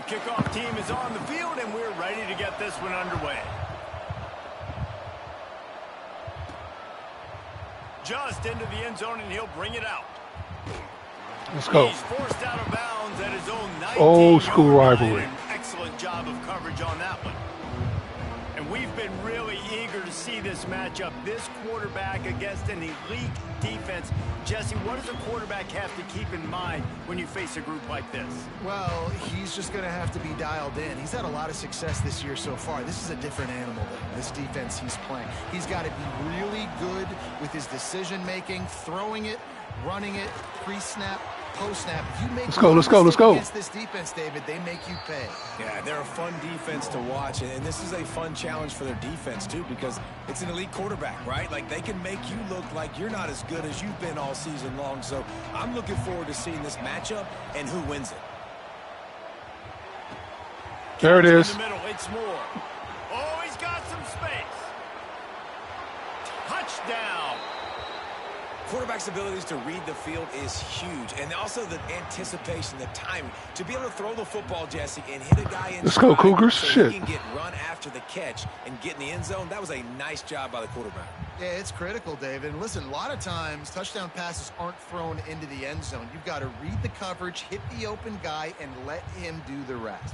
Kickoff team is on the field, and we're ready to get this one underway. Just into the end zone, and he'll bring it out. Let's go. He's forced out of bounds at his own 19. Old school rivalry. An excellent job of coverage on that one. And we've been really eager to see this matchup. This quarterback against an elite defense. Jesse, what does a quarterback have to keep in mind when you face a group like this? Well, he's just going to have to be dialed in. He's had a lot of success this year so far. This is a different animal than this defense he's playing. He's got to be really good with his decision-making, throwing it, running it, pre-snap, post-snap. If you make let's go. Against this defense, David, they make you pay. Yeah, they're a fun defense to watch, and this is a fun challenge for their defense, too, because it's an elite quarterback, right? Like, they can make you look like you're not as good as you've been all season long. So I'm looking forward to seeing this matchup and who wins it. There it is. In the middle, it's Moore. Oh, he's got some space. Touchdown. Quarterback's abilities to read the field is huge, and also the anticipation, the timing. To be able to throw the football, Jesse, and hit a guy in let's go, Cougars. So Shit. he can get run after the catch and get in the end zone. That was a nice job by the quarterback. Yeah, it's critical, David. And listen, a lot of times touchdown passes aren't thrown into the end zone. You've got to read the coverage, hit the open guy, and let him do the rest.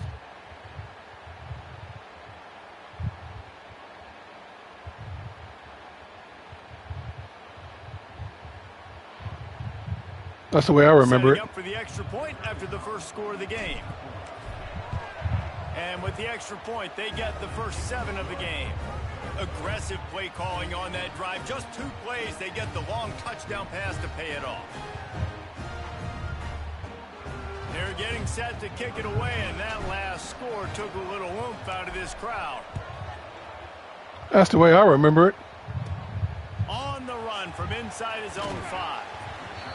That's the way I remember it. Setting up for the extra point after the first score of the game. And with the extra point, they get the first 7 of the game. Aggressive play calling on that drive. Just 2 plays, they get the long touchdown pass to pay it off. They're getting set to kick it away, and that last score took a little oomph out of this crowd. That's the way I remember it. On the run from inside his own 5.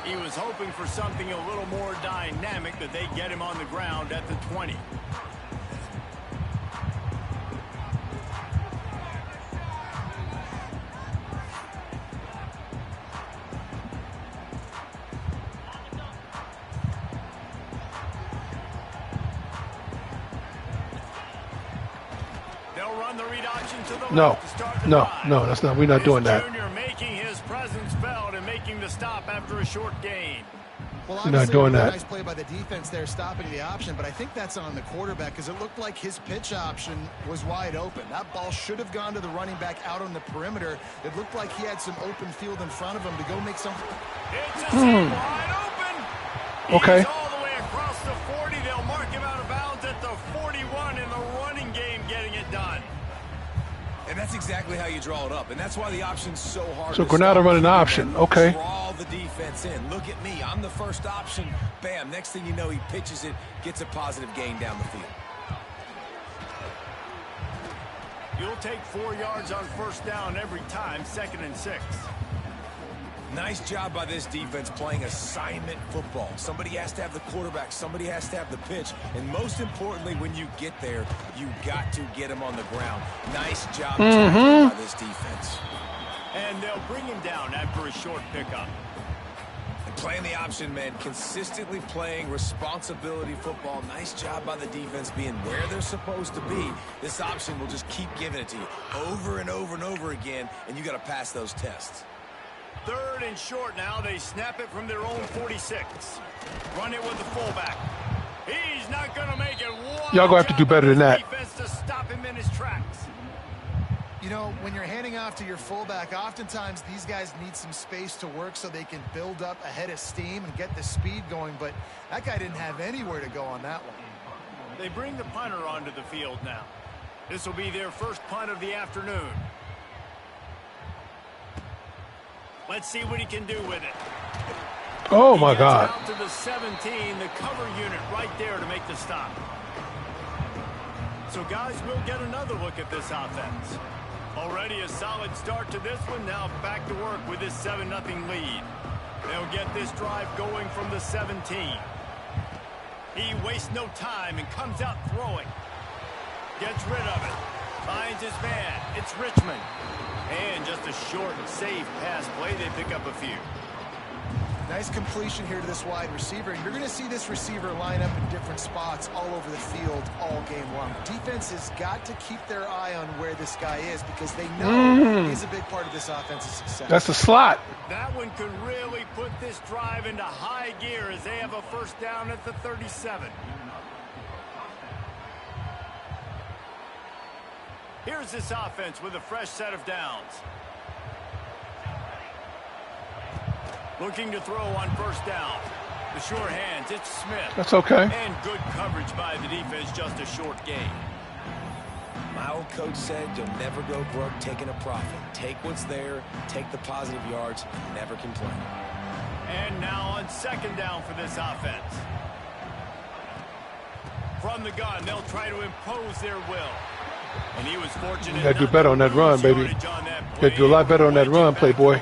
He was hoping for something a little more dynamic, but they get him on the ground at the 20. They'll run the read option to the left to start the drive. No, that's not. We're not doing that. Junior making his presence felt and making the stop after a short gain. Well, you're not doing that. Nice play by the defense there, stopping the option, but I think that's on the quarterback because it looked like his pitch option was wide open. That ball should have gone to the running back out on the perimeter. It looked like he had some open field in front of him to go make something. It's a wide open. Okay. He's all the way across the 40. They'll mark him out of bounds at the 41 in the running game, getting it done. And that's exactly how you draw it up, and that's why the option's so hard. So Granada running an option, okay. Draw the defense in. Look at me. I'm the first option. Bam. Next thing you know, he pitches it, gets a positive gain down the field. You'll take 4 yards on first down every time, 2nd and 6. Nice job by this defense playing assignment football. Somebody has to have the quarterback. Somebody has to have the pitch. And most importantly, when you get there, you got to get him on the ground. Nice job by this defense. And they'll bring him down after a short pickup. And playing the option, man, consistently playing responsibility football. Nice job by the defense being where they're supposed to be. This option will just keep giving it to you over and over and over again, and you got to pass those tests. 3rd and short now. They snap it from their own 46. Run it with the fullback. He's not going to make it. Y'all going to have to do better than that. Defense to stop him in his tracks. You know, when you're handing off to your fullback, oftentimes these guys need some space to work so they can build up a head of steam and get the speed going, but that guy didn't have anywhere to go on that one. They bring the punter onto the field now. This will be their first punt of the afternoon. Let's see what he can do with it. Oh, my God. Out to the 17, the cover unit right there to make the stop. So, guys, we'll get another look at this offense. Already a solid start to this one. Now back to work with this 7-0 lead. They'll get this drive going from the 17. He wastes no time and comes out throwing. Gets rid of it. Finds his man. It's Richmond. And just a short and safe pass play. They pick up a few. Nice completion here to this wide receiver. You're going to see this receiver line up in different spots all over the field all game long. Defense has got to keep their eye on where this guy is because they know he's a big part of this offense's success. That's a slot. That one could really put this drive into high gear as they have a first down at the 37. Here's this offense with a fresh set of downs. Looking to throw on first down. The short hands, it's Smith. That's okay. And good coverage by the defense, just a short gain. My old coach said you'll never go broke taking a profit. Take what's there, take the positive yards, never complain. And now on second down for this offense. From the gun, they'll try to impose their will. And he was fortunate. You got to do better on that run, baby. You got to do a lot better on that run, Playboy.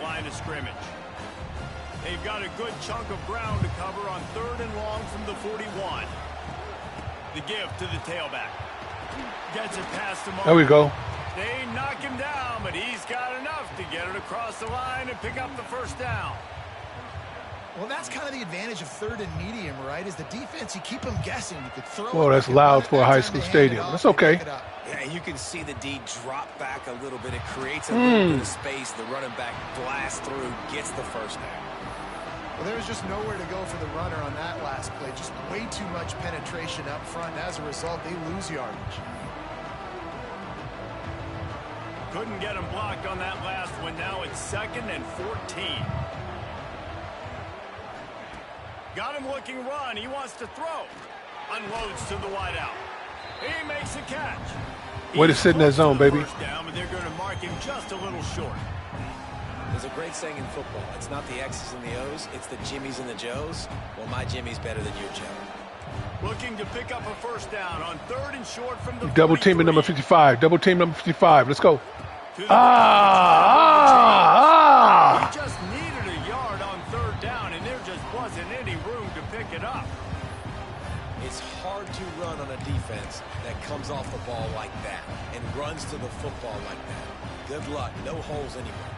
They've got a good chunk of ground to cover on 3rd and long from the 41. The give to the tailback. Gets it past him. There we go. They knock him down, but he's got enough to get it across the line and pick up the first down. Well, that's kind of the advantage of 3rd and medium, right? Is the defense, you keep them guessing. You could throw Well, that's loud for a high school stadium. That's okay. Yeah, you can see the D drop back a little bit. It creates a little bit of space. The running back blasts through, gets the first down. Well, there was just nowhere to go for the runner on that last play. Just way too much penetration up front. And as a result, they lose yardage. Couldn't get him blocked on that last one. Now it's 2nd and 14. Got him looking run. He wants to throw. Unloads to the wideout. He makes a catch. Way to sit in that zone, baby. Down, but they're going to mark him just a little short. There's a great saying in football. It's not the X's and the O's, it's the Jimmies and the Joes. Well, my Jimmy's better than your Joe. Looking to pick up a first down on 3rd and short from the double team at number 55. Double team number 55. Let's go. He just needed a yard on 3rd down, and there just wasn't any room to pick it up. It's hard to run on a defense that comes off the ball like that and runs to the football like that. Good luck. No holes anywhere.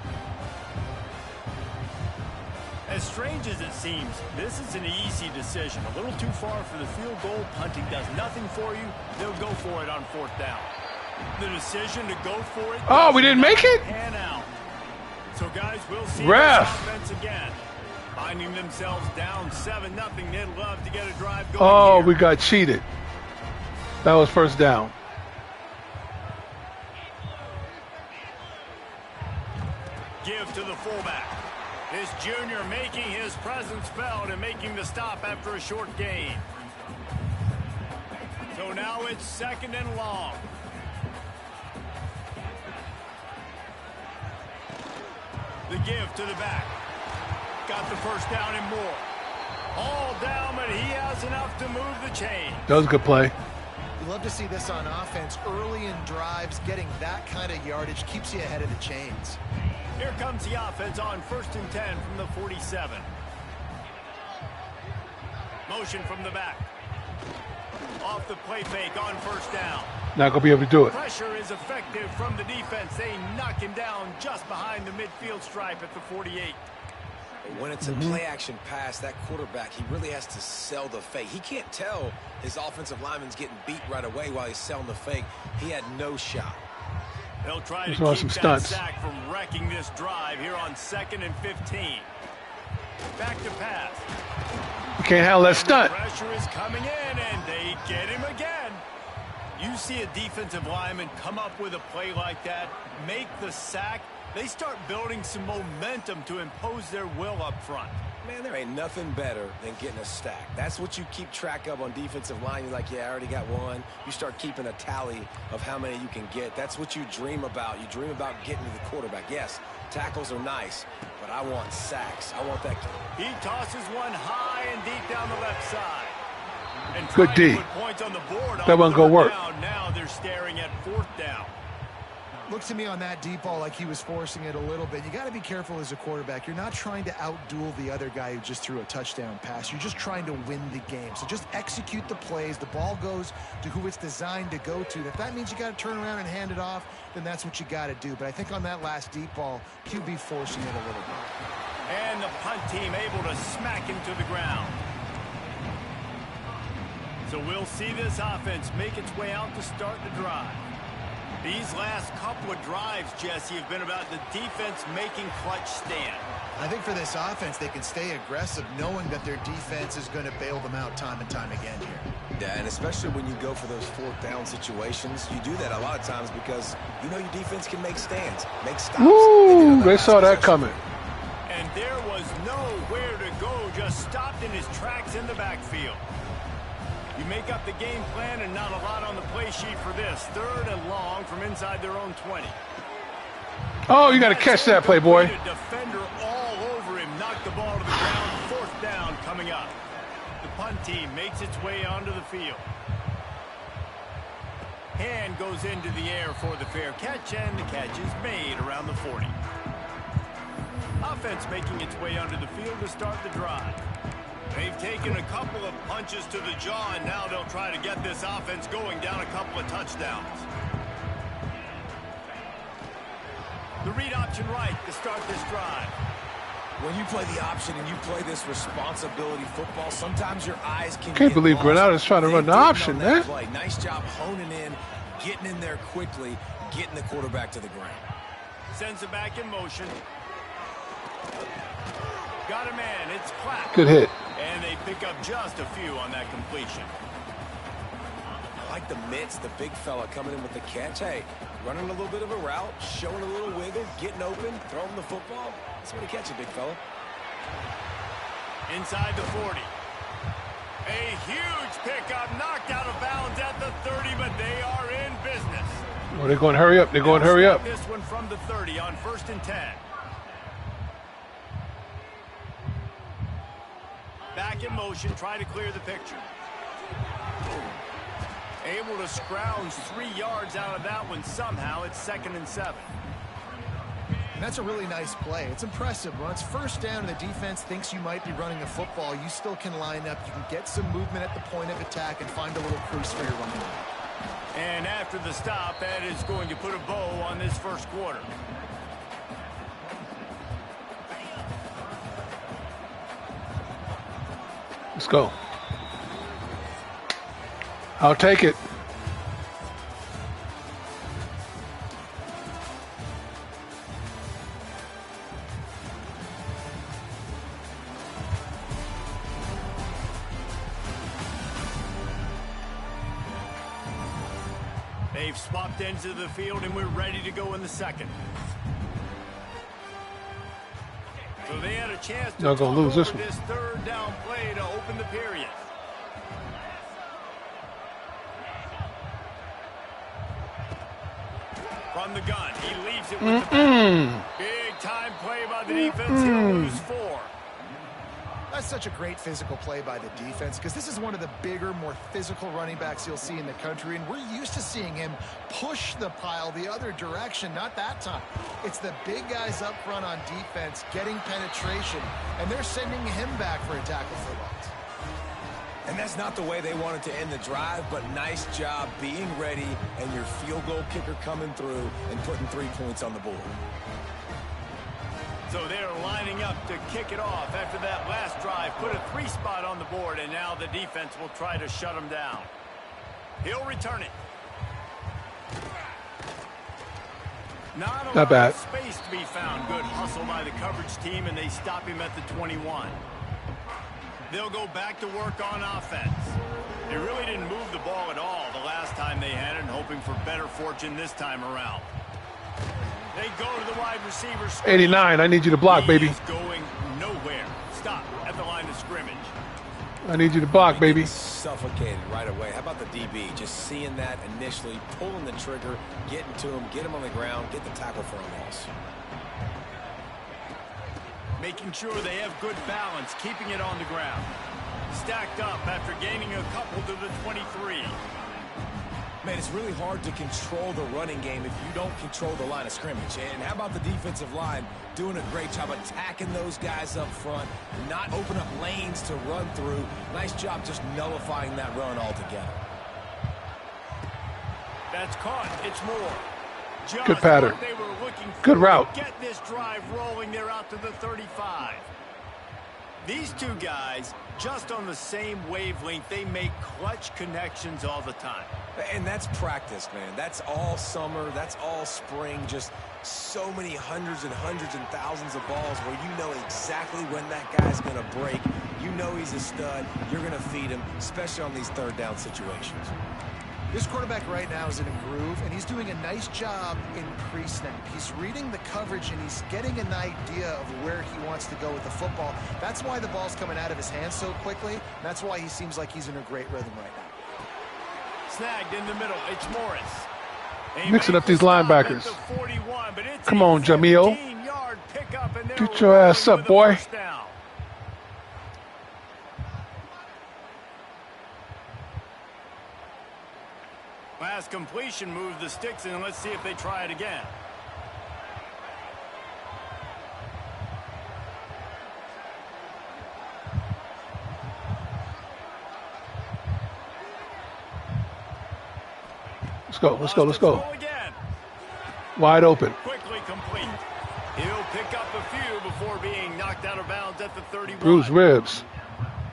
As strange as it seems, this is an easy decision. A little too far for the field goal. Punting does nothing for you. They'll go for it on 4th down. The decision to go for it. Oh, we didn't make it? Pan out. So, guys, we'll see Ref. this offense again. Finding themselves down 7-0. They'd love to get a drive going. Oh, here. we got cheated. That was first down. Give to the fullback. This junior making his presence felt and making the stop after a short gain. So now it's 2nd and long. The give to the back. Got the first down and more. All down, but he has enough to move the chain. That was a good play. You love to see this on offense. Early in drives, getting that kind of yardage keeps you ahead of the chains. Here comes the offense on 1st and 10 from the 47. Motion from the back. Off the play fake on 1st down. Not going to be able to do it. Pressure is effective from the defense. They knock him down just behind the midfield stripe at the 48. When it's a play-action pass, that quarterback, he really has to sell the fake. He can't tell his offensive lineman's getting beat right away while he's selling the fake. He had no shot. They'll try to some keep that stunts. sack from wrecking this drive here on 2nd and 15. Back to pass. You can't handle that stunt. Pressure is coming in, and they get him again. You see a defensive lineman come up with a play like that, make the sack, they start building some momentum to impose their will up front. Man, there ain't nothing better than getting a stack. That's what you keep track of on defensive line. You're like, yeah, I already got one. You start keeping a tally of how many you can get. That's what you dream about. You dream about getting to the quarterback. Yes, tackles are nice, but I want sacks. I want that. He tosses one high and deep down the left side. And good D. Points on the board. That one go work. Now they're staring at 4th down. Looks to me on that deep ball like he was forcing it a little bit. You got to be careful as a quarterback. You're not trying to outduel the other guy who just threw a touchdown pass. You're just trying to win the game. So just execute the plays. The ball goes to who it's designed to go to. If that means you got to turn around and hand it off, then that's what you got to do. But I think on that last deep ball, QB forcing it a little bit. And the punt team able to smack him to the ground. So we'll see this offense make its way out to start the drive. These last couple of drives, Jesse, have been about the defense making clutch stand. I think for this offense, they can stay aggressive knowing that their defense is going to bail them out time and time again here. Yeah, and especially when you go for those 4th down situations, you do that a lot of times because you know your defense can make stands, make stops. Woo, they saw that coming. And there was nowhere to go, just stopped in his tracks in the backfield. You make up the game plan and not a lot on the play sheet for this. 3rd and long from inside their own 20. Oh, you got to catch that play, boy. Defender all over him, knocked the ball to the ground. 4th down coming up. The punt team makes its way onto the field. Hand goes into the air for the fair catch, and the catch is made around the 40. Offense making its way onto the field to start the drive. They've taken a couple of punches to the jaw, and now they'll try to get this offense going down a couple of touchdowns. The read option right to start this drive. When you play the option and you play this responsibility football, sometimes your eyes can Can't believe Granada's trying to run the option, man. Play. Nice job honing in, getting in there quickly, getting the quarterback to the ground. Sends it back in motion. Got a man. It's Clapp. Good hit. And they pick up just a few on that completion. I like the mitts, the big fella coming in with the catch. Hey, running a little bit of a route, showing a little wiggle, getting open, throwing the football. That's what he catches, big fella. Inside the 40. A huge pickup, knocked out of bounds at the 30, but they are in business. Oh, they're going to hurry up. They're going to hurry up. This one from the 30 on 1st and 10. Back in motion, try to clear the picture. Able to scrounge 3 yards out of that one somehow. It's 2nd and 7. And that's a really nice play. It's impressive. When it's 1st down and the defense thinks you might be running a football, you still can line up. You can get some movement at the point of attack and find a little crease for your running back. And after the stop, that is going to put a bow on this 1st quarter. Let's go. I'll take it. They've swapped ends of the field, and we're ready to go in the 2nd. So they had a chance to Not gonna lose this one. this 3rd down play to open the period. From the gun, he leaves it with the big time play by the defense. He'll lose 4. That's such a great physical play by the defense because this is one of the bigger, more physical running backs you'll see in the country, and we're used to seeing him push the pile the other direction. Not that time. It's the big guys up front on defense getting penetration, and they're sending him back for a tackle for loss. And that's not the way they wanted to end the drive, but nice job being ready and your field goal kicker coming through and putting 3 points on the board. So they're lining up to kick it off after that last drive. Put a 3 spot on the board, and now the defense will try to shut them down. He'll return it. Not bad. Space to be found. Good hustle by the coverage team, and they stop him at the 21. They'll go back to work on offense. They really didn't move the ball at all the last time they had it and hoping for better fortune this time around. They go to the wide receiver. 89, I need you to block, baby. He is going nowhere. Stop at the line of scrimmage. I need you to block, baby. Suffocated right away. How about the DB? Just seeing that initially, pulling the trigger, getting to him, get him on the ground, get the tackle for a loss. Making sure they have good balance, keeping it on the ground. Stacked up after gaining a couple to the 23. Man, it's really hard to control the running game if you don't control the line of scrimmage. And how about the defensive line doing a great job attacking those guys up front, not open up lanes to run through. Nice job just nullifying that run altogether. That's caught. It's more. Just good pattern. They were looking for. Good route. Get this drive rolling. They're out to the 35. These two guys, just on the same wavelength, they make clutch connections all the time. And that's practice, man. That's all summer. That's all spring. Just so many hundreds and thousands of balls where you know exactly when that guy's going to break. You know he's a stud. You're going to feed him, especially on these third down situations. This quarterback right now is in a groove, and he's doing a nice job in pre-snap. He's reading the coverage, and he's getting an idea of where he wants to go with the football. That's why the ball's coming out of his hands so quickly. That's why he seems like he's in a great rhythm right now. Snagged in the middle. It's Morris. Mixing up these linebackers. 41, come on, Jamil. Get your ass up, boy. Last completion moved the sticks in. Let's see if they try it again. Let's go. Wide open. Quickly complete. He'll pick up a few before being knocked out of bounds at the 31. Bruised ribs.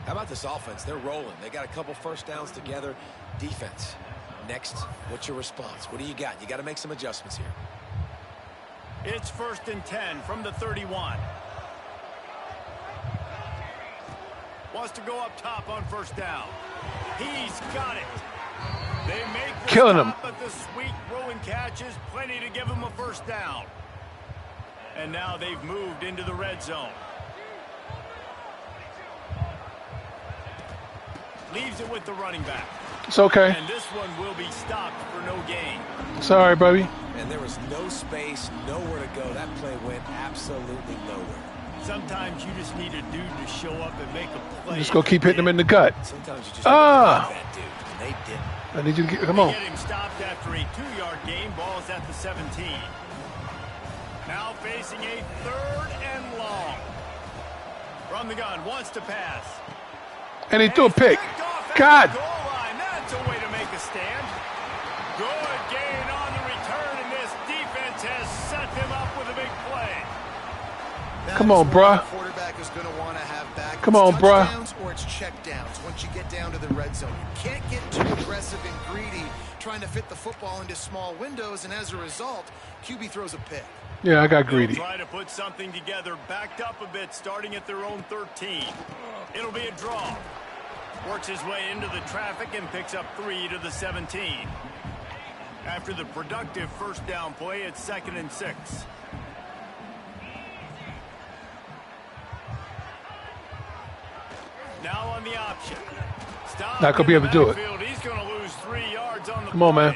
How about this offense? They're rolling. They got a couple first downs together. Defense. Next, what's your response? What do you got? You got to make some adjustments here. It's 1st and 10 from the 31. Wants to go up top on first down. He's got it. They make the killing him. But the sweet rolling catches, plenty to give him a first down. And now they've moved into the red zone. Leaves it with the running back. It's okay. And this one will be stopped for no gain. Sorry, buddy. And there was no space, nowhere to go. That play went absolutely nowhere. Sometimes you just need a dude to show up and make a play. Just go keep hitting him in the gut. Sometimes you just need to block that dude, and they didn't. I need you to come on. Get him stopped after a 2-yard gain. Ball's at the 17. Now facing a 3rd and long. From the gun, wants to pass. And he threw a pick. God. That's a way to make a stand. Good gain on the return, and this defense has set them up with a big play. Come on, bruh. Quarterback is going to want to have back. Come on, bruh. Or it's check downs once you get down to the red zone. You can't get too aggressive and greedy trying to fit the football into small windows, and as a result, QB throws a pick. Yeah, I got greedy. They'll try to put something together, backed up a bit, starting at their own 13. It'll be a draw. Works his way into the traffic and picks up 3 to the 17. After the productive first down play, it's 2nd and 6. Now on the option. Stop. Not gonna be able to do it. He's going to lose 3 yards on the Come on, man.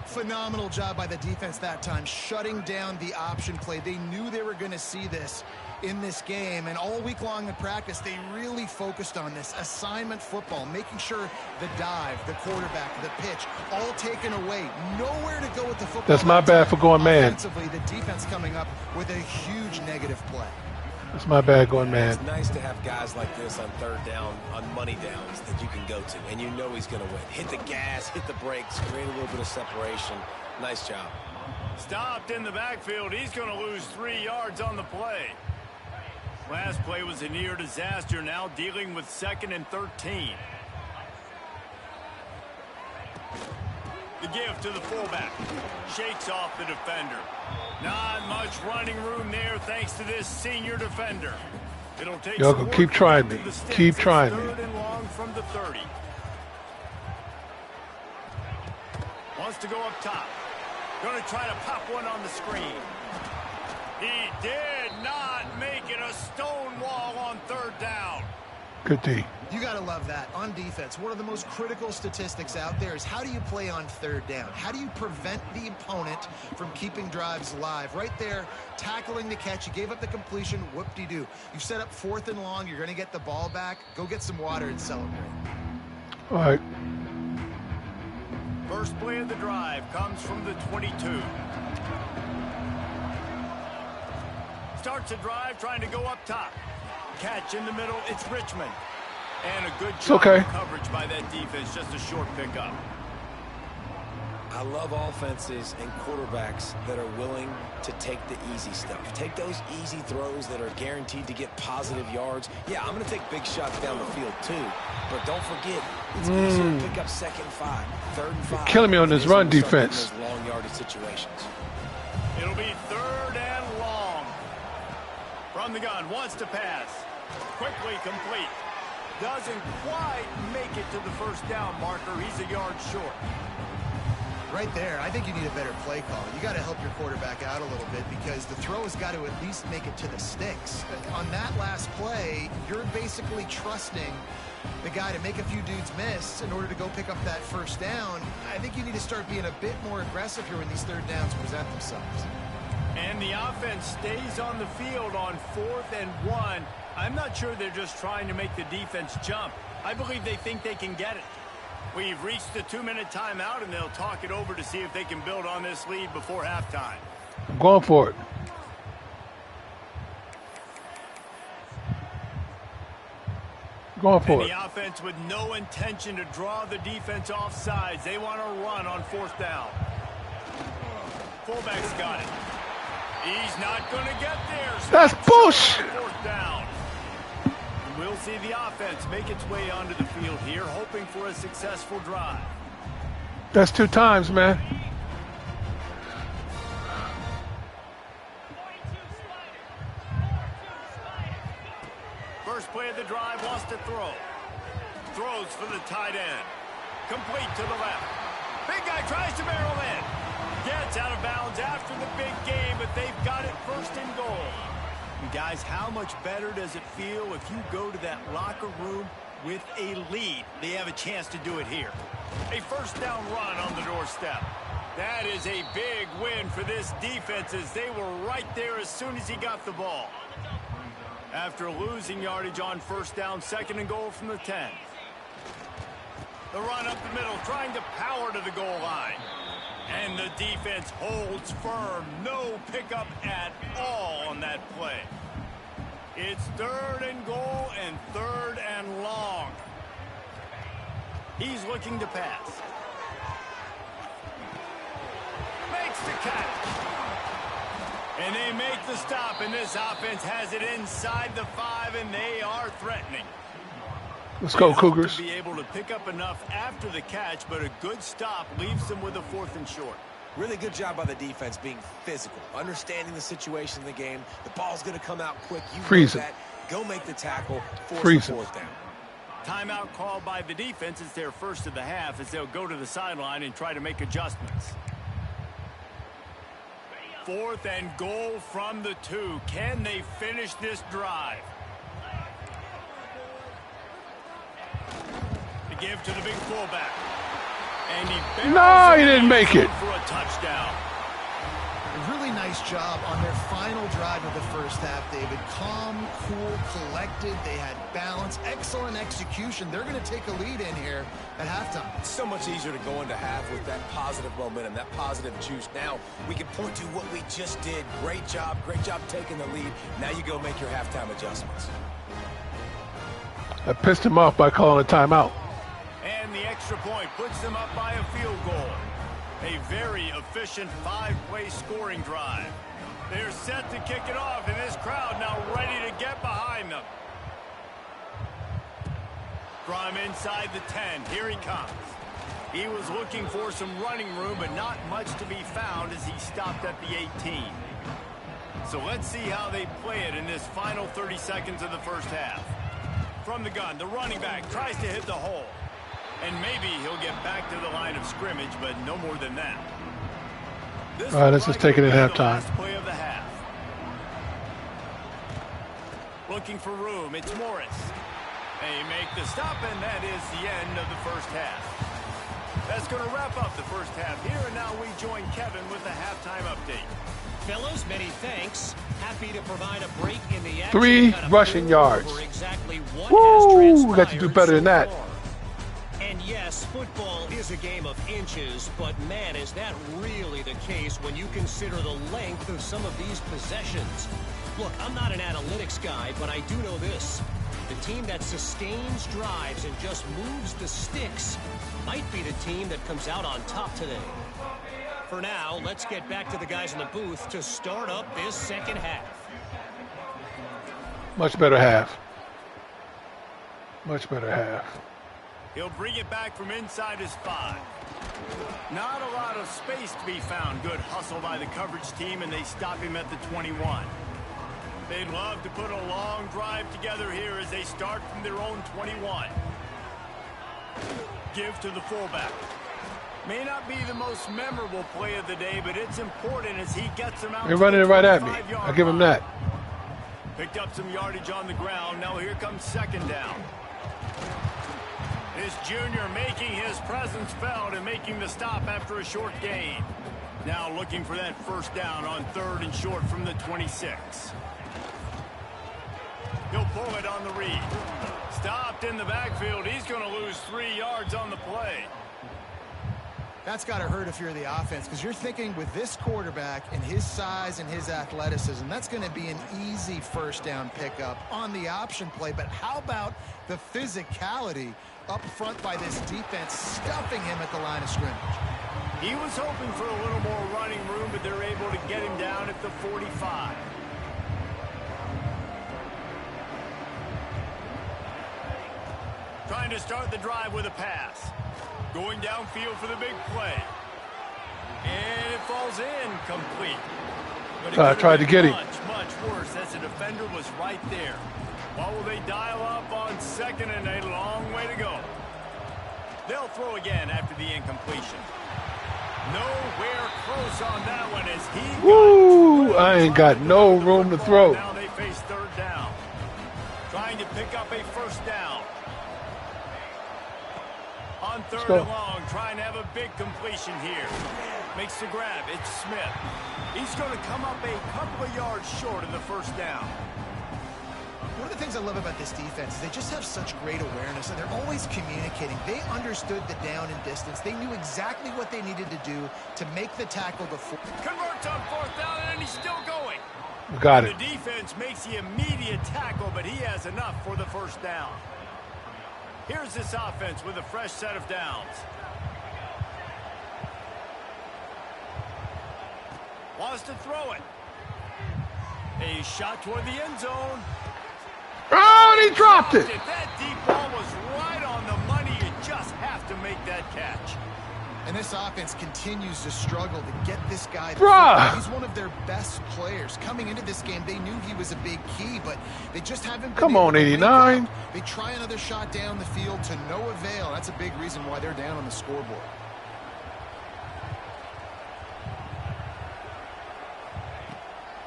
Phenomenal job by the defense that time, shutting down the option play. They knew they were going to see this in this game, and all week long in practice, they really focused on this assignment football, making sure the dive, the quarterback, the pitch, all taken away. Nowhere to go with the football. That's my bad for going man. Offensively, the defense coming up with a huge negative play. That's my bad going man. It's nice to have guys like this on 3rd down, on money downs that you can go to, and you know he's going to win. Hit the gas, hit the brakes, create a little bit of separation. Nice job. Stopped in the backfield. He's going to lose 3 yards on the play. Last play was a near disaster. Now dealing with 2nd and 13. The give to the fullback. Shakes off the defender. Not much running room there thanks to this senior defender. It'll take Y'all keep trying me. Keep trying me. 3rd and long from the 30. Wants to go up top. Going to try to pop one on the screen. He did not make it a stone wall on third down. Good D. You got to love that. On defense, one of the most critical statistics out there is how do you play on third down? How do you prevent the opponent from keeping drives alive? Right there, tackling the catch. You gave up the completion. Whoop-de-doo. You set up 4th and long. You're going to get the ball back. Go get some water and celebrate. All right. First play of the drive comes from the 22. Starts a drive trying to go up top. Catch in the middle, it's Richmond. And a good job of coverage by that defense, just a short pickup. I love offenses and quarterbacks that are willing to take the easy stuff. Take those easy throws that are guaranteed to get positive yards. Yeah, I'm going to take big shots down the field too. But don't forget, it's easier to pick up 2nd and 5, 3rd and 5. You're killing me on this run defense. Those long yardage situations. It'll be 3rd and long. From the gun, wants to pass. Quickly complete. Doesn't quite make it to the first down marker. He's a yard short. Right there, I think you need a better play call. You got to help your quarterback out a little bit because the throw has got to at least make it to the sticks. On that last play, you're basically trusting the guy to make a few dudes miss in order to go pick up that first down. I think you need to start being a bit more aggressive here when these third downs present themselves. And the offense stays on the field on 4th and 1. I'm not sure they're just trying to make the defense jump. I believe they think they can get it. We've reached the 2-minute timeout, and they'll talk it over to see if they can build on this lead before halftime. I'm going for it. Going for it. The offense with no intention to draw the defense off sides. They want to run on 4th down. Fullback's got it. He's not going to get there. That's bullshit. 4th down. We'll see the offense make its way onto the field here, hoping for a successful drive. That's 2 times, man. First play of the drive, wants to throw. Throws for the tight end. Complete to the left. Big guy tries to barrel in. Gets out of bounds after the big game, but they've got it 1st and goal. And guys, how much better does it feel if you go to that locker room with a lead? They have a chance to do it here. A 1st down run on the doorstep. That is a big win for this defense as they were right there as soon as he got the ball. After losing yardage on 1st down, 2nd and goal from the 10. The run up the middle, trying to power to the goal line. And the defense holds firm. No pickup at all on that play. It's 3rd and goal and 3rd and long. He's looking to pass. Makes the catch. And they make the stop, and this offense has it inside the 5, and they are threatening. Let's go, Cougars. To be able to pick up enough after the catch, but a good stop leaves them with a 4th and short. Really good job by the defense being physical, understanding the situation in the game. The ball's going to come out quick. You Freeze know that. Go make the tackle. Force the 4th down. Timeout called by the defense. It's their first of the half as they'll go to the sideline and try to make adjustments. 4th and goal from the 2. Can they finish this drive? To give to the big fullback. And he didn't make it. For a touchdown. A really nice job on their final drive of the first half, David. Calm, cool, collected. They had balance. Excellent execution. They're going to take a lead in here at halftime. It's so much easier to go into half with that positive momentum, that positive juice. Now we can point to what we just did. Great job taking the lead. Now you go make your halftime adjustments. I pissed him off by calling a timeout. And the extra point puts them up by a field goal. A very efficient 5-play scoring drive. They're set to kick it off, and this crowd now ready to get behind them. From inside the 10, here he comes. He was looking for some running room, but not much to be found as he stopped at the 18. So let's see how they play it in this final 30 seconds of the first half. From the gun, the running back tries to hit the hole. And maybe he'll get back to the line of scrimmage, but no more than that. All right, let's just take it at halftime. Play of the half. Looking for room, it's Morris. They make the stop, and that is the end of the first half. That's going to wrap up the first half here, and now we join Kevin with the halftime update. Fellows, many thanks. Happy to provide a break in the action. 3 rushing yards. Exactly Woo! We got to do better than that. And yes, football is a game of inches, but man, is that really the case when you consider the length of some of these possessions. Look, I'm not an analytics guy, but I do know this. The team that sustains drives and just moves the sticks might be the team that comes out on top today. For now, let's get back to the guys in the booth to start up this second half. Much better half. Much better half. He'll bring it back from inside his 5. Not a lot of space to be found. Good hustle by the coverage team, and they stop him at the 21. They'd love to put a long drive together here as they start from their own 21. Give to the fullback. May not be the most memorable play of the day, but it's important as he gets them out. They're running it right at me. I'll give him that. Picked up some yardage on the ground. Now here comes second down. This junior making his presence felt and making the stop after a short gain. Now looking for that first down on 3rd and short from the 26. He'll pull it on the read. Stopped in the backfield. He's going to lose 3 yards on the play. That's got to hurt if you're the offense, because you're thinking with this quarterback and his size and his athleticism, that's going to be an easy first down pickup on the option play. But how about the physicality up front by this defense, stuffing him at the line of scrimmage? He was hoping for a little more running room, but they're able to get him down at the 45. Trying to start the drive with a pass. Going downfield for the big play. And it falls in complete. But I tried to get him. Much worse as the defender was right there. What will they dial up on 2nd and a long way to go? They'll throw again after the incompletion. Nowhere close on that one as he Woo! I ain't got no room to throw. Now they face 3rd down. Trying to pick up a first down. On 3rd and long, trying to have a big completion here. Makes the grab. It's Smith. He's going to come up a couple of yards short of the first down. One of the things I love about this defense is they just have such great awareness, and they're always communicating. They understood the down and distance. They knew exactly what they needed to do to make the tackle before. Converts on 4th down, and he's still going. We got it. The defense makes the immediate tackle, but he has enough for the first down. Here's this offense with a fresh set of downs. Wants to throw it. A shot toward the end zone. Oh, and he dropped it. That deep ball was right on the money. You just have to make that catch. And this offense continues to struggle to get this guy. He's one of their best players. Coming into this game, they knew he was a big key, but they just haven't been Come on, 89. They try another shot down the field to no avail. That's a big reason why they're down on the scoreboard.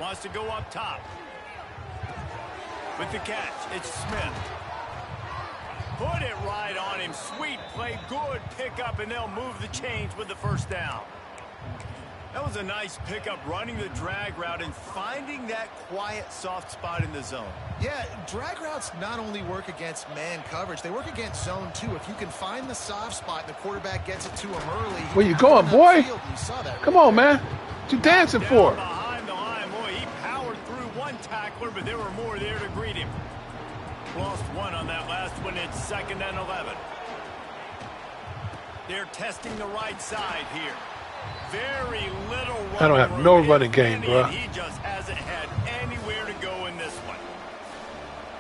Wants to go up top. With the catch, it's Smith. Put it right on him. Sweet play, good pickup, and they'll move the chains with the first down. That was a nice pickup, running the drag route and finding that quiet, soft spot in the zone. Yeah, drag routes not only work against man coverage, they work against zone too. If you can find the soft spot and the quarterback gets it to him early. Where you going, boy? Come on, man. What you dancing for? Behind the line, boy, he powered through one tackler, but there were more there to greet him. Lost one on that last one. It's 2nd and 11. They're testing the right side here. Very little running. I don't have no running game, bro. He just hasn't had anywhere to go in this one.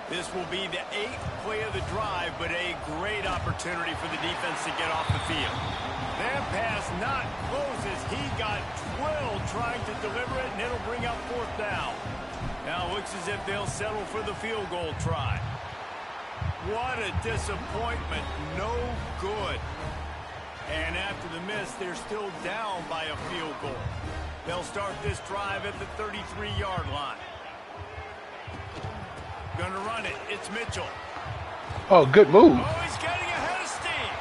This will be the 8th play of the drive, but a great opportunity for the defense to get off the field. That pass not close as he got drilled trying to deliver it, and it'll bring up 4th down. Now it looks as if they'll settle for the field goal try. What a disappointment. No good. And after the miss, they're still down by a field goal. They'll start this drive at the 33-yard line. Gonna run it. It's Mitchell. Oh, good move. Oh, he's getting ahead of steam.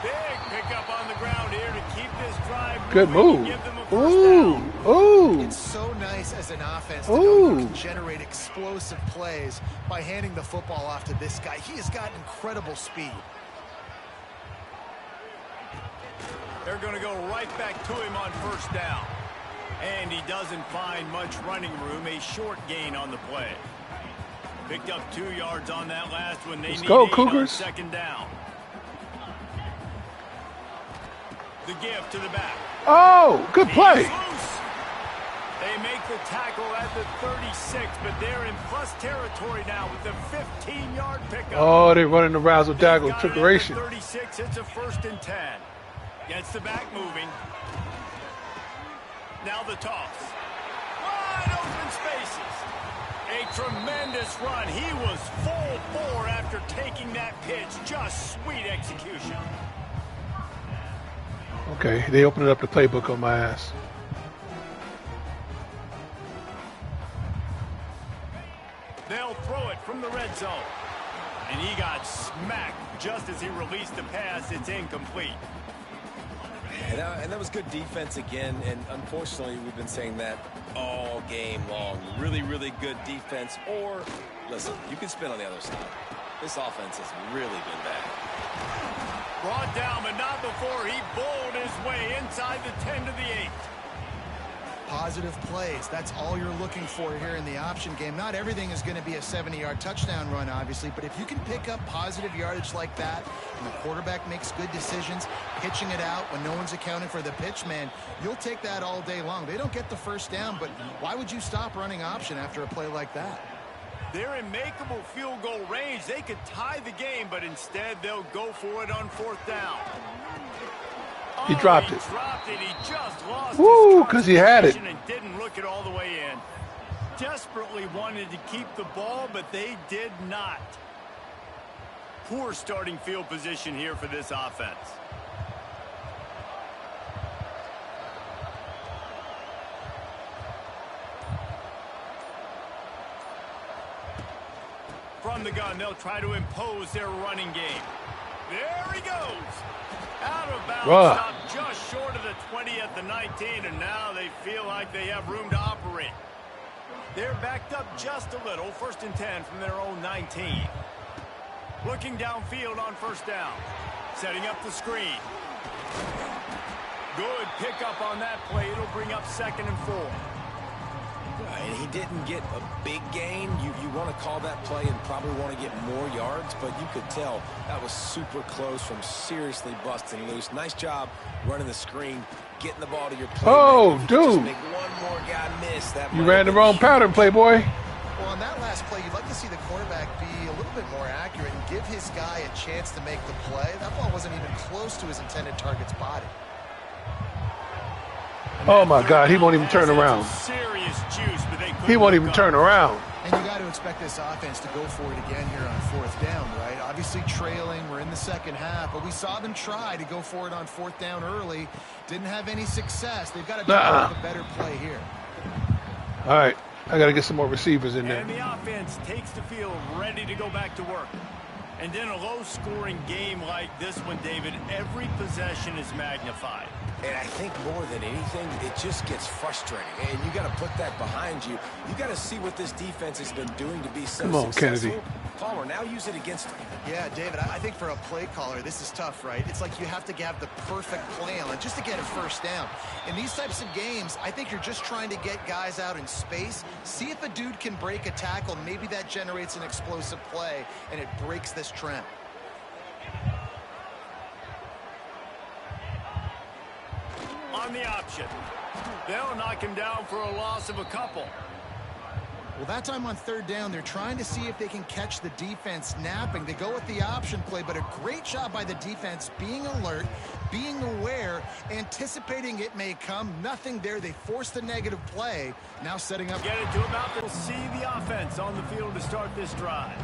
Big pickup on the ground here to keep this drive moving. Good move. Give them a first down. Ooh. It's so nice as an offense to know you can generate explosive plays by handing the football off to this guy. He has got incredible speed. They're going to go right back to him on first down. And he doesn't find much running room. A short gain on the play. Picked up 2 yards on that last one. They need 8 on second down. The give to the back. Oh, good play. They make the tackle at the 36, but they're in plus territory now with the 15-yard pickup. Oh, they're running the razzle-dazzle trickeration. 36, it's a 1st and 10. Gets the back moving. Now the toss. Wide open spaces. A tremendous run. He was full bore after taking that pitch. Just sweet execution. Okay, they opened up the playbook on my ass. They'll throw it from the red zone. And he got smacked just as he released the pass. It's incomplete. And that was good defense again, and unfortunately we've been saying that all game long. Really, really good defense, or, listen, you can spin on the other side. This offense has really been bad. Brought down, but not before he bowled his way inside the 10 to the 8. Positive plays. That's all you're looking for here in the option game. Not everything is going to be a 70-yard touchdown run, obviously, but if you can pick up positive yardage like that, and the quarterback makes good decisions, pitching it out when no one's accounting for the pitch, man, you'll take that all day long. They don't get the first down, but why would you stop running option after a play like that? They're in makeable field goal range. They could tie the game, but instead they'll go for it on 4th down. He dropped it. He just lost Woo, because he had it. And didn't look it all the way in. Desperately wanted to keep the ball, but they did not. Poor starting field position here for this offense. From the gun, they'll try to impose their running game. There he goes. Out of bounds, stopped just short of the 20 at the 19, and now they feel like they have room to operate. They're backed up just a little. 1st and 10 from their own 19. Looking downfield on first down. Setting up the screen. Good pickup on that play. It'll bring up 2nd and 4. And he didn't get a big gain. You want to call that play and probably want to get more yards, but you could tell that was super close from seriously busting loose. Nice job running the screen, getting the ball to your play. Oh, dude. Just make one more guy miss. That you ran the wrong pattern, playboy. Well, on that last play, you'd like to see the quarterback be a little bit more accurate and give his guy a chance to make the play. That ball wasn't even close to his intended target's body. Oh, my God. He won't even turn around. Serious juice, but he won't even turn around. And you got to expect this offense to go for it again here on 4th down, right? Obviously trailing. We're in the second half, but we saw them try to go for it on 4th down early. Didn't have any success. They've got to develop a better play here. All right. I got to get some more receivers in there. And the offense takes the field ready to go back to work. And in a low-scoring game like this one, David, every possession is magnified. And I think more than anything, it just gets frustrating. And you got to put that behind you. You got to see what this defense has been doing to be so successful. Kennedy. Palmer, now use it against him. Yeah, David, I think for a play caller, this is tough, right? It's like you have to have the perfect plan just to get a first down. In these types of games, I think you're just trying to get guys out in space, see if a dude can break a tackle. Maybe that generates an explosive play, and it breaks this trend. On the option. They'll knock him down for a loss of a couple. Well, that time on 3rd down, they're trying to see if they can catch the defense napping. They go with the option play, but a great job by the defense being alert, being aware, anticipating it may come. Nothing there. They force the negative play. Now setting up. Get it to about. They'll see the offense on the field to start this drive.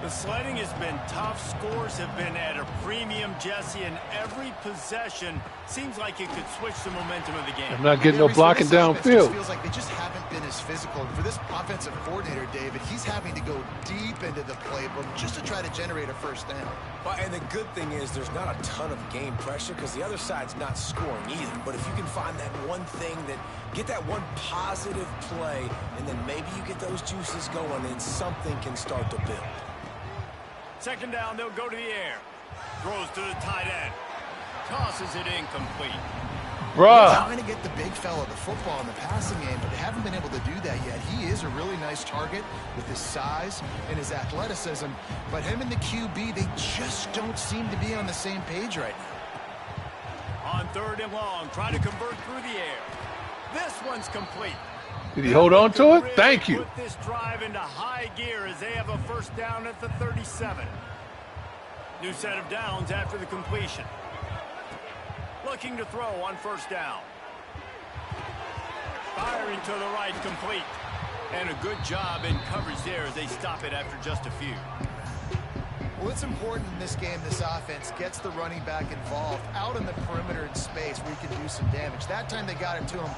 The sledding has been tough. Scores have been at a premium, Jesse, and every possession seems like it could switch the momentum of the game. I'm not getting no blocking downfield. It feels like they just haven't been as physical. For this offensive coordinator, David, he's having to go deep into the playbook just to try to generate a first down. Well, and the good thing is there's not a ton of game pressure because the other side's not scoring either. But if you can find that one thing that get that one positive play, and then maybe you get those juices going, and something can start to build. Second down, they'll go to the air. Throws to the tight end. Tosses it incomplete. Bruh. They're trying to get the big fella the football in the passing game, but they haven't been able to do that yet. He is a really nice target with his size and his athleticism, but him and the QB, they just don't seem to be on the same page right now. On third and long, try to convert through the air. This one's complete. Did he hold on to it? Thank you. Put this drive into high gear as they have a first down at the 37. New set of downs after the completion. Looking to throw on first down. Firing to the right, complete. And a good job in coverage there as they stop it after just a few. Well, it's important in this game this offense gets the running back involved out in the perimeter in space where he can do some damage. That time they got it to him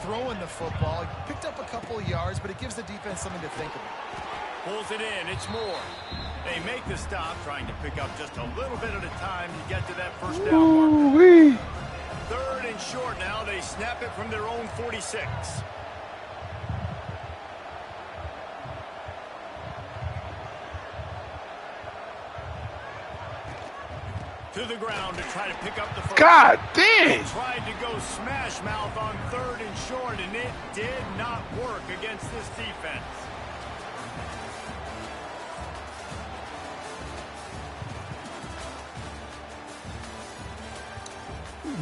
throwing the football. He picked up a couple of yards, but it gives the defense something to think about. Pulls it in. It's Moore. They make the stop, trying to pick up just a little bit at a time to get to that first down marker. Third and short now. They snap it from their own 46. To the ground to try to pick up the first. God dang! They tried to go smash mouth on third and short, and it did not work against this defense.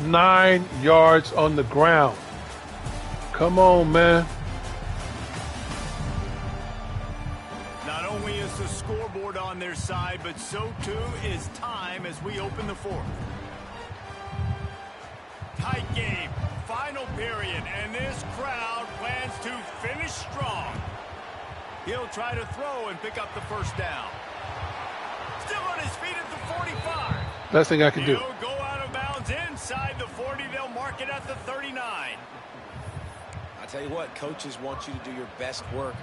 Nine yards on the ground. Come on, man. Not only is the scoreboard on their side, but so too is time as we open the fourth. Tight game, final period, and this crowd plans to finish strong. He'll try to throw and pick up the first down. Still on his feet at the 45. Best thing I can do. He'll go out of bounds inside the 40. They'll mark it at the 39. I tell you what, coaches want you to do your best work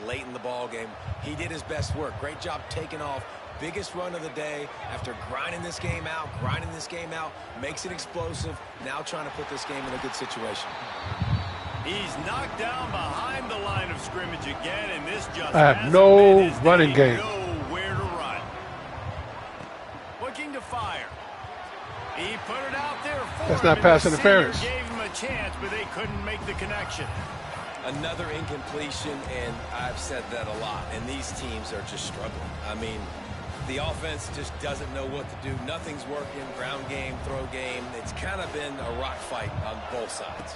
late in the ball game. He did his best work. Great job taking off. Biggest run of the day after grinding this game out, makes it explosive. Now trying to put this game in a good situation. He's knocked down behind the line of scrimmage again, and this just I have no running game. Nowhere to run. Looking to fire. He put it out there for That's him, not pass interference. Gave him a chance, but they couldn't make the connection. Another incompletion, and I've said that a lot, and these teams are just struggling. I mean, the offense just doesn't know what to do. Nothing's working. Ground game, throw game. It's kind of been a rock fight on both sides.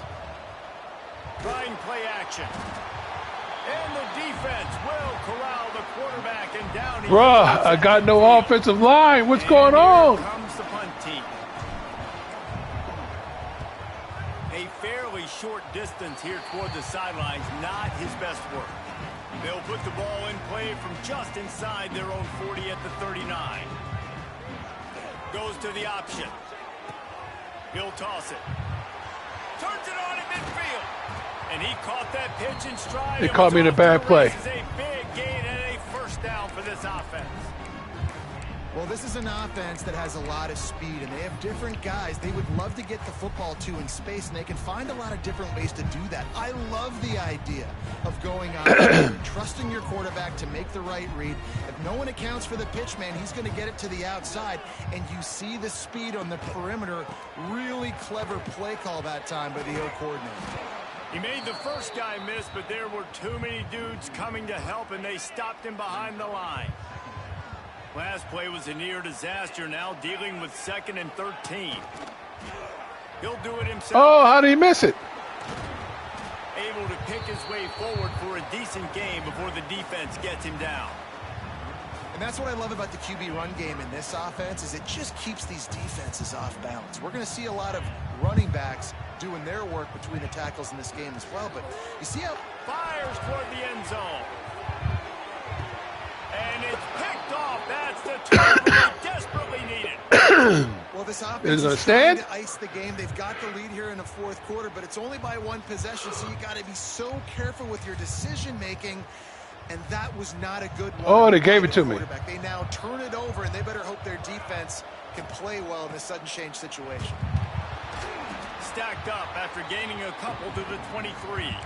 Trying play action. And the defense will corral the quarterback and down. Bruh, I got no offensive line. What's going on? Here comes the punt team. A fairly short distance here toward the sidelines, not his best work. They'll put the ball in play from just inside their own 40 at the 39. Goes to the option. He'll toss it. Turns it on at midfield. And he caught that pitch in stride. They caught me in a bad play. This is a big gain and a first down for this offense. Well, this is an offense that has a lot of speed, and they have different guys they would love to get the football to in space, and they can find a lot of different ways to do that. I love the idea of going on, trusting your quarterback to make the right read. If no one accounts for the pitch, man, he's going to get it to the outside, and you see the speed on the perimeter. Really clever play call that time by the O coordinator. He made the first guy miss, but there were too many dudes coming to help, and they stopped him behind the line. Last play was a near disaster, now dealing with 2nd and 13. He'll do it himself. Oh, how did he miss it? Able to pick his way forward for a decent game before the defense gets him down. And that's what I love about the QB run game in this offense, is it just keeps these defenses off balance. We're going to see a lot of running backs doing their work between the tackles in this game as well. But you see how fires toward the end zone. And it's picked off. That's the turnover they desperately needed. Well, this offense is trying to ice the game. They've got the lead here in the fourth quarter, but it's only by one possession, so you got to be so careful with your decision-making, and that was not a good one. Oh, they gave it to me. They now turn it over, and they better hope their defense can play well in this sudden change situation. Stacked up after gaining a couple to the 23.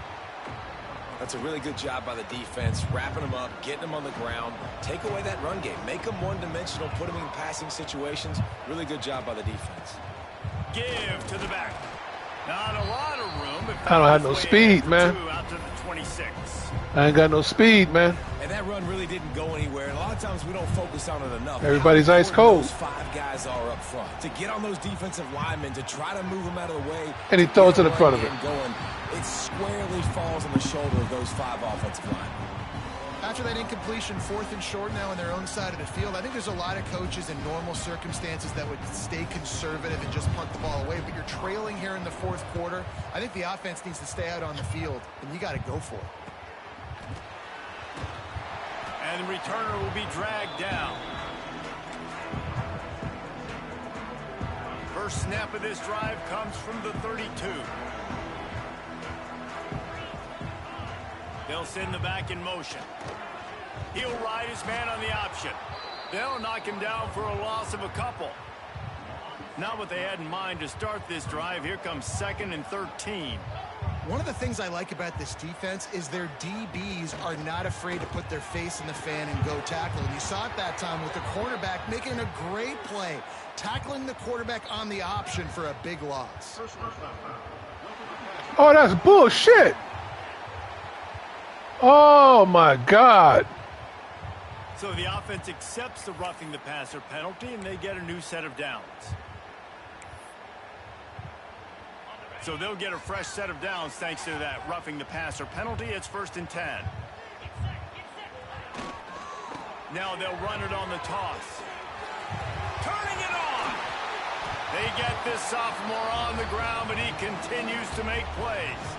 That's a really good job by the defense, wrapping them up, getting them on the ground. Take away that run game. Make them one-dimensional, put them in passing situations. Really good job by the defense. Give to the back. Not a lot of room. I don't have no speed, man. Out to the 26. I ain't got no speed, man. And that run really didn't go anywhere. And a lot of times we don't focus on it enough. Everybody's ice cold. Those 5 guys are up front. To get on those defensive linemen, to try to move them out of the way. And he throws it in front of it. It squarely falls on the shoulder of those 5 offensive linemen. After that incompletion, 4th and short now on their own side of the field, I think there's a lot of coaches in normal circumstances that would stay conservative and just punt the ball away. But you're trailing here in the fourth quarter. I think the offense needs to stay out on the field, and you got to go for it. And the returner will be dragged down. First snap of this drive comes from the 32. They'll send the back in motion. He'll ride his man on the option. They'll knock him down for a loss of a couple. Not what they had in mind to start this drive. Here comes 2nd and 13. One of the things I like about this defense is their DBs are not afraid to put their face in the fan and go tackle. And you saw it that time with the cornerback making a great play, tackling the quarterback on the option for a big loss. Oh, that's bullshit. Oh, my God. So the offense accepts the roughing the passer penalty, and they get a new set of downs. So they'll get a fresh set of downs thanks to that roughing the passer penalty. It's 1st and 10. Now they'll run it on the toss. Turning it on. They get this sophomore on the ground, but he continues to make plays.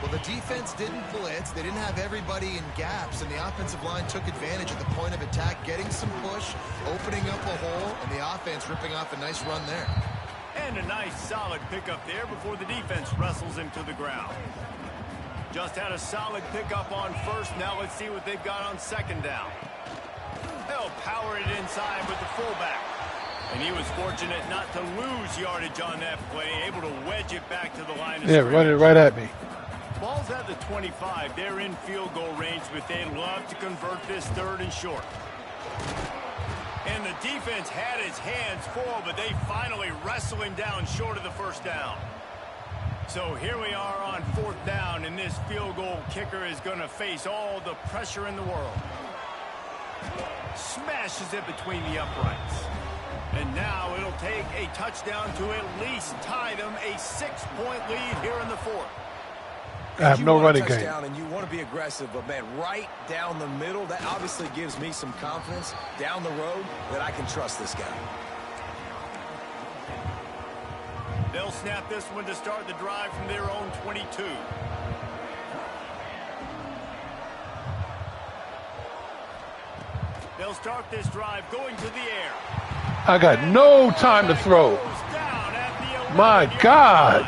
Well, the defense didn't blitz. They didn't have everybody in gaps, and the offensive line took advantage at the point of attack, getting some push, opening up a hole, and the offense ripping off a nice run there. And a nice solid pickup there before the defense wrestles him to the ground. Just had a solid pickup on first. Now let's see what they've got on 2nd down. They'll power it inside with the fullback. And he was fortunate not to lose yardage on that play, able to wedge it back to the line of scrimmage. Yeah, run it right at me. Ball's at the 25. They're in field goal range, but they'd love to convert this 3rd and short. And the defense had his hands full, but they finally wrestle him down short of the 1st down. So here we are on 4th down, and this field goal kicker is going to face all the pressure in the world. Smashes it between the uprights. And now it'll take a touchdown to at least tie them a 6-point lead here in the 4th. I have no running game. And you want to be aggressive, but man, right down the middle, that obviously gives me some confidence down the road that I can trust this guy. They'll snap this one to start the drive from their own 22. They'll start this drive going to the air. I got no time to throw. My God.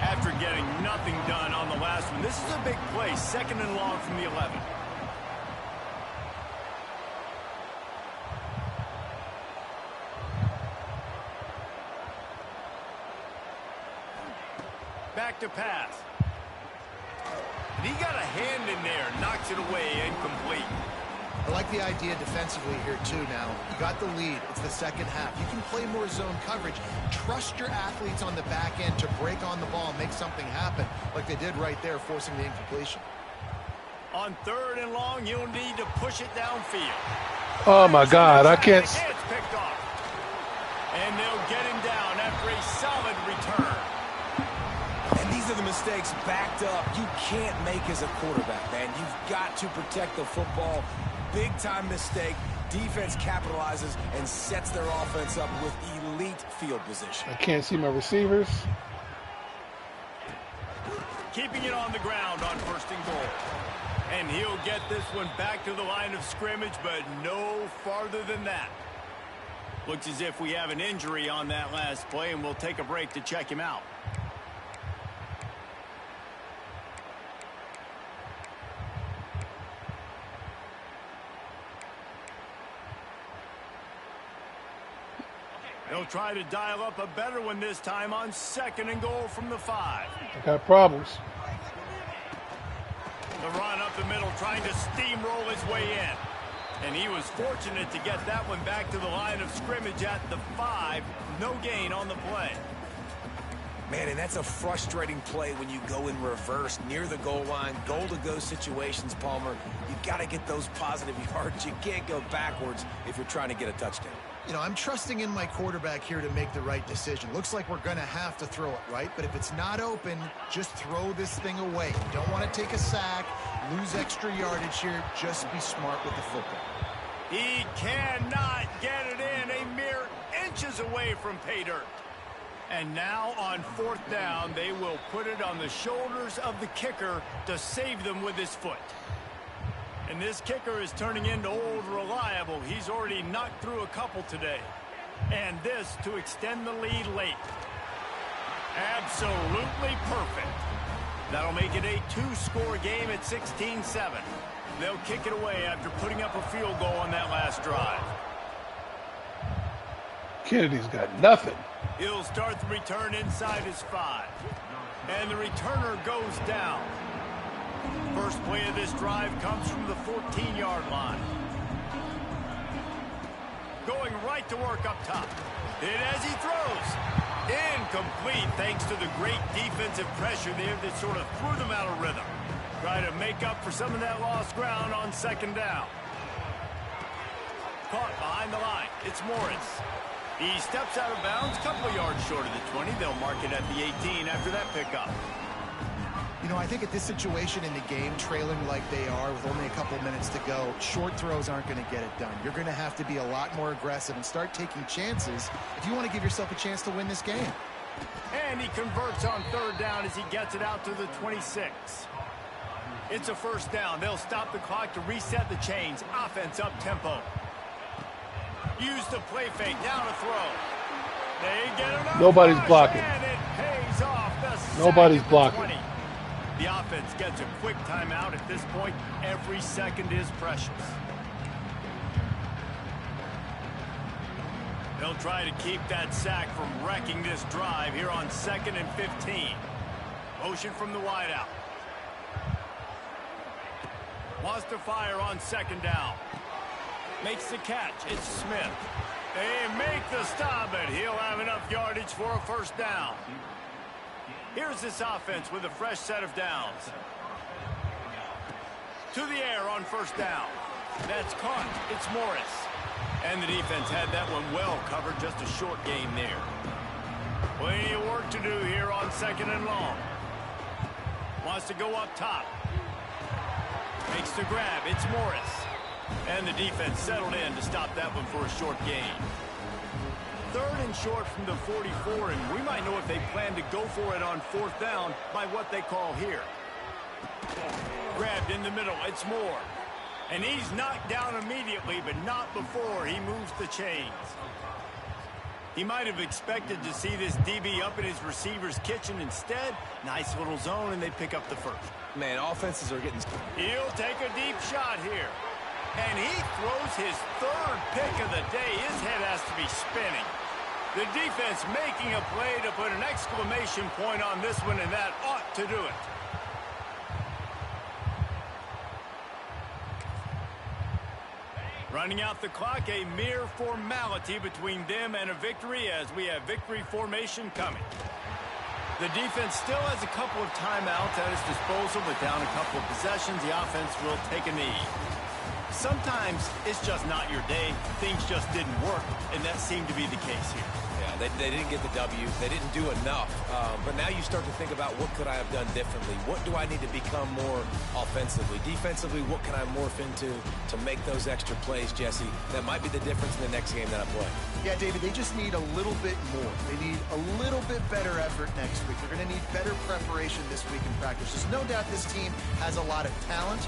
After getting nothing done on the last one, this is a big play. 2nd and long from the 11. Back to pass. And he got a hand in there, knocks it away, incomplete. I like the idea defensively here, too, now. You got the lead. It's the 2nd half. You can play more zone coverage. Trust your athletes on the back end to break on the ball and make something happen, like they did right there, forcing the incompletion. On 3rd and long, you'll need to push it downfield. Oh, my God. I can't. It's picked off. And they'll get him down after a solid return. And these are the mistakes backed up you can't make as a quarterback, man. You've got to protect the football. Big-time mistake. Defense capitalizes and sets their offense up with elite field position. I can't see my receivers. keeping it on the ground on 1st and goal. And he'll get this one back to the line of scrimmage, but no farther than that. Looks as if we have an injury on that last play, and we'll take a break to check him out. They'll try to dial up a better one this time on 2nd and goal from the 5. I got problems. The run up the middle, trying to steamroll his way in. And he was fortunate to get that one back to the line of scrimmage at the 5. No gain on the play. Man, and that's a frustrating play when you go in reverse near the goal line. Goal-to-go situations, Palmer. You got to get those positive yards. You can't go backwards if you're trying to get a touchdown. You know, I'm trusting in my quarterback here to make the right decision. Looks like we're going to have to throw it, right? But if it's not open, just throw this thing away. You don't want to take a sack, lose extra yardage here. Just be smart with the football. He cannot get it in. A mere inches away from pay dirt. And now on 4th down, they will put it on the shoulders of the kicker to save them with his foot. And this kicker is turning into old reliable. He's already knocked through a couple today. And this to extend the lead late. Absolutely perfect. That'll make it a 2-score game at 16-7. They'll kick it away after putting up a field goal on that last drive. Kennedy's got nothing. He'll start the return inside his 5. And the returner goes down. First play of this drive comes from the 14-yard line. Going right to work up top. And as he throws, incomplete thanks to the great defensive pressure there that sort of threw them out of rhythm. Try to make up for some of that lost ground on 2nd down. Caught behind the line. It's Morris. He steps out of bounds, a couple of yards short of the 20. They'll mark it at the 18 after that pickup. You know, I think at this situation in the game, trailing like they are with only a couple minutes to go, short throws aren't going to get it done. You're going to have to be a lot more aggressive and start taking chances if you want to give yourself a chance to win this game. And he converts on 3rd down as he gets it out to the 26. It's a 1st down. They'll stop the clock to reset the chains. Offense up tempo. Use the play fake, down a throw. They get another. Nobody's blocking. And it pays off. The Nobody's blocking. 20. The offense gets a quick timeout at this point. Every second is precious. They'll try to keep that sack from wrecking this drive here on 2nd and 15. Motion from the wideout. Wants to fire on 2nd down. Makes the catch. It's Smith. They make the stop, but he'll have enough yardage for a 1st down. Here's this offense with a fresh set of downs. To the air on 1st down. That's caught. It's Morris. And the defense had that one well covered. Just a short game there. Plenty of work to do here on 2nd and long. Wants to go up top. Makes the grab. It's Morris. And the defense settled in to stop that one for a short gain. 3rd and short from the 44, and we might know if they plan to go for it on 4th down by what they call here. Grabbed in the middle. It's Moore. And he's knocked down immediately, but not before he moves the chains. He might have expected to see this DB up in his receiver's kitchen. Instead, nice little zone, and they pick up the 1st. Man, offenses are getting... He'll take a deep shot here. And he throws his 3rd pick of the day. His head has to be spinning. The defense making a play to put an exclamation point on this one, and that ought to do it. Running out the clock, a mere formality between them and a victory as we have victory formation coming. The defense still has a couple of timeouts at its disposal, but down a couple of possessions, the offense will take a knee. Sometimes it's just not your day. Things just didn't work, and that seemed to be the case here. Yeah, they didn't get the W. They didn't do enough. But now you start to think about what could I have done differently? What do I need to become more offensively? Defensively, what can I morph into to make those extra plays, Jesse? That might be the difference in the next game that I play. Yeah, David, they just need a little bit more. They need a little bit better effort next week. They're going to need better preparation this week in practice. There's no doubt this team has a lot of talent.